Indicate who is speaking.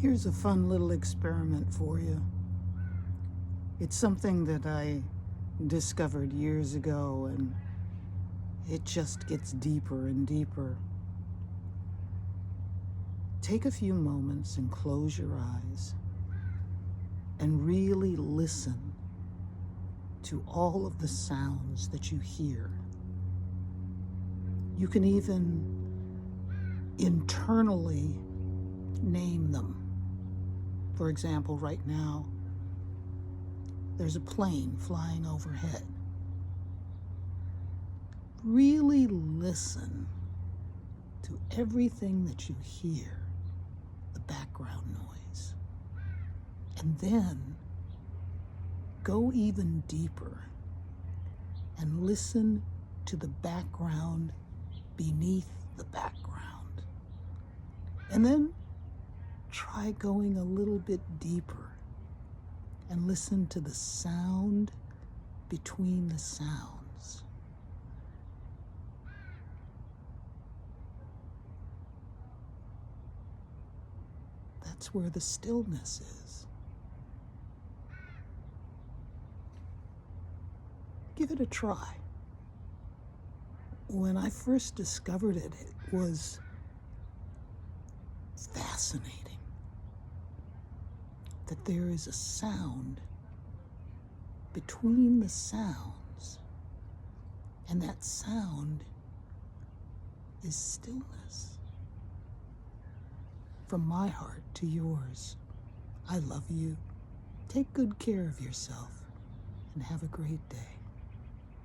Speaker 1: Here's a fun little experiment for you. It's something that I discovered years ago, and it just gets deeper and deeper. Take a few moments and close your eyes and really listen to all of the sounds that you hear. You can even internally name them. For example, right now, there's a plane flying overhead. Really listen to everything that you hear, the background noise. And then go even deeper and listen to the background beneath the background. And then try going a little bit deeper and listen to the sound between the sounds. That's where the stillness is. Give it a try. When I first discovered it, it was fascinating that there is a sound between the sounds, and that sound is stillness. From my heart to yours, I love you. Take good care of yourself and have a great day.